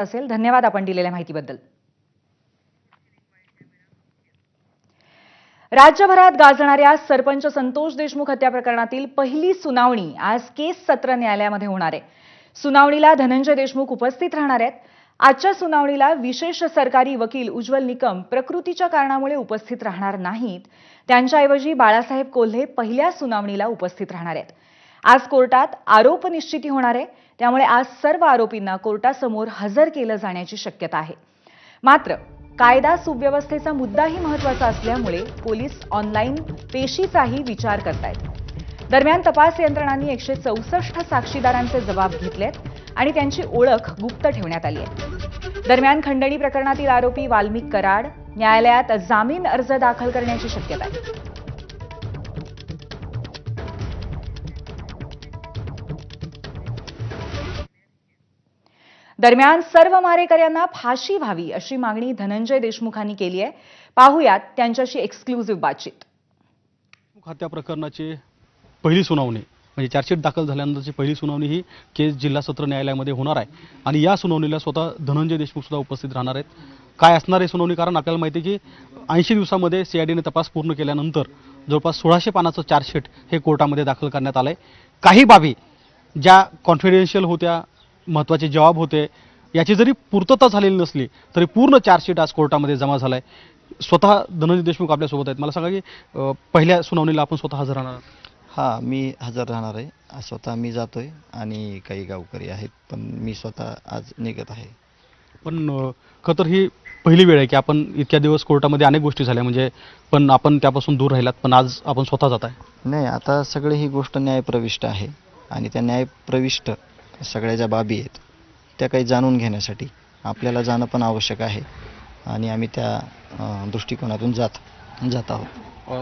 असेल. धन्यवाद आपण दिलेल्या माहितीबद्दल. राज्यभरात गाजणाऱ्या सरपंच संतोष देशमुख हत्या प्रकरणातील पहिली सुनावणी आज केस सत्र न्यायालयामध्ये होणार आहे. सुनावणीला धनंजय देशमुख उपस्थित राहणार आहेत. आजच्या सुनावणीला विशेष सरकारी वकील उज्ज्वल निकम प्रकृतीच्या कारणामुळे उपस्थित राहणार नाहीत. त्यांच्याऐवजी बाळासाहेब कोल्हे पहिल्या सुनावणीला उपस्थित राहणार आहेत. आज कोर्टात आरोप निश्चिती होणार आहे, त्यामुळे आज सर्व आरोपींना कोर्टासमोर हजर केलं जाण्याची शक्यता आहे. मात्र कायदा सुव्यवस्थेचा मुद्दाही महत्त्वाचा असल्यामुळे पोलीस ऑनलाईन पेशीचाही विचार करतायत. दरम्यान तपास यंत्रणांनी 164 साक्षीदारांचे जबाब घेतलेत आणि त्यांची ओळख गुप्त ठेवण्यात आली आहे. दरम्यान खंडणी प्रकरणातील आरोपी वाल्मिक कराड न्यायालयात जामीन अर्ज दाखल करण्याची शक्यता आहे. दरम्यान सर्व मारेकऱ्यांना फाशी व्हावी अशी मागणी धनंजय देशमुखांनी केली आहे. पाहुयात त्यांच्याशी एक्सक्लुझिव्ह बातचीत. हत्या प्रकरणाची पहिली सुनावणी म्हणजे चार्जशीट दाखल झाल्यानंतरची पहिली सुनावणी ही केस जिल्हा सत्र न्यायालयामध्ये होणार आहे आणि या सुनावणीला स्वतः धनंजय देशमुख सुद्धा उपस्थित राहणार आहेत. काय असणार आहे सुनावणी? कारण आपल्याला माहिती आहे की 80 दिवसामध्ये सीआयडीने तपास पूर्ण केल्यानंतर जवळपास 1600 पानाचं चार्जशीट हे कोर्टामध्ये दाखल करण्यात आलंय. काही बाबी ज्या कॉन्फिडेन्शियल होत्या, महत्त्वाचे जबाब होते, याची जरी पूर्तता झालेली नसली तरी पूर्ण चार्जशीट आज कोर्टामध्ये जमा झालाय. स्वतः धनंजय देशमुख आपल्यासोबत आहेत. मला सांगा की पहिल्या सुनावणीला आपण स्वतः हजर राहणार? हां, मी हजर राहणार आहे. स्वतः मी जातोय आणि काही गावकरी आहेत, पण मी स्वतः आज निघत आहे. पण खरं तर ही पहिली वेळ आहे की आपण इतक्या दिवस कोर्टामध्ये अनेक गोष्टी झाल्या, म्हणजे पण आपण त्यापासून दूर राहिलात, पण आज आपण स्वतः जात आहे. नाही, आता सगळे ही गोष्ट न्यायप्रविष्ट आहे आणि त्या न्यायप्रविष्ट सगळ्या ज्या बाबी आहेत त्या काही जाणून घेण्यासाठी आपल्याला जाणं पण आवश्यक आहे आणि आम्ही त्या दृष्टिकोनातून जात आहोत.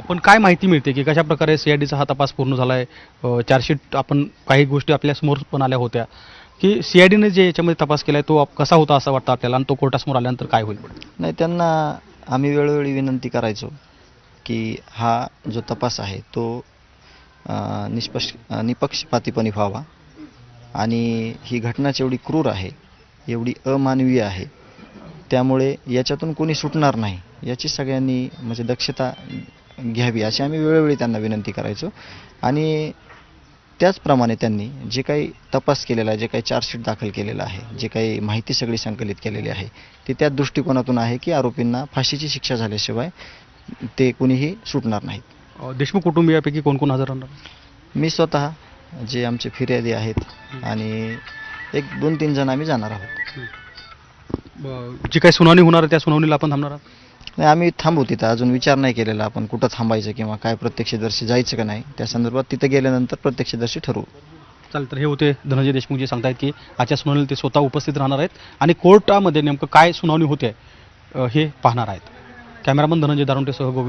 पण काय माहिती मिळते की कशा प्रकारे सीआयडीचा हा तपास पूर्ण झाला आहे? चार्जशीट आपण काही गोष्टी आपल्यासमोर पण आल्या होत्या की सीआयडीने जे याच्यामध्ये तपास केला आहे तो कसा होता असं वाटतं आपल्याला, आणि तो कोर्टासमोर आल्यानंतर काय होईल? नाही, त्यांना आम्ही वेळोवेळी विनंती करायचो की हा जो तपास आहे तो निपक्षपातीपणे व्हावा आणि ही घटनाच एवढी क्रूर आहे, एवढी अमानवीय आहे, त्यामुळे याच्यातून कोणी सुटणार नाही याची सगळ्यांनी म्हणजे दक्षता घ्यावी अशी आम्ही वेळोवेळी त्यांना विनंती करायचो. आणि त्याचप्रमाणे त्यांनी जे काही तपास केलेला आहे, जे काही चार्जशीट दाखल केलेला आहे, जे काही माहिती सगळी संकलित केलेली आहे ती त्या दृष्टिकोनातून आहे की आरोपींना फाशीची शिक्षा झाल्याशिवाय ते कोणीही सुटणार नाहीत. देशमुख कुटुंबियापैकी कोण कोण हजर राहणार? मी स्वतः, जे आमचे फिर्यादी आहेत आणि 1-2-3 जण आम्ही जाणार आहोत. जी काही सुनावणी होणार आहे त्या सुनावणीला आपण थांबणार आहात? नाही, आम्ही थांबू तिथं. अजून विचार नाही केलेला आपण कुठं थांबायचं किंवा काय प्रत्यक्षदर्शी जायचं का नाही, त्या संदर्भात तिथं गेल्यानंतर प्रत्यक्षदर्शी ठरवू. चालेल. तर हे होते धनंजय देशमुख जे सांगतायत की आजच्या सुनावणीला ते स्वतः उपस्थित राहणार आहेत आणि कोर्टामध्ये नेमकं काय सुनावणी होते हे पाहणार आहेत. कॅमेरामन धनंजय दारुंटेसह गोविंद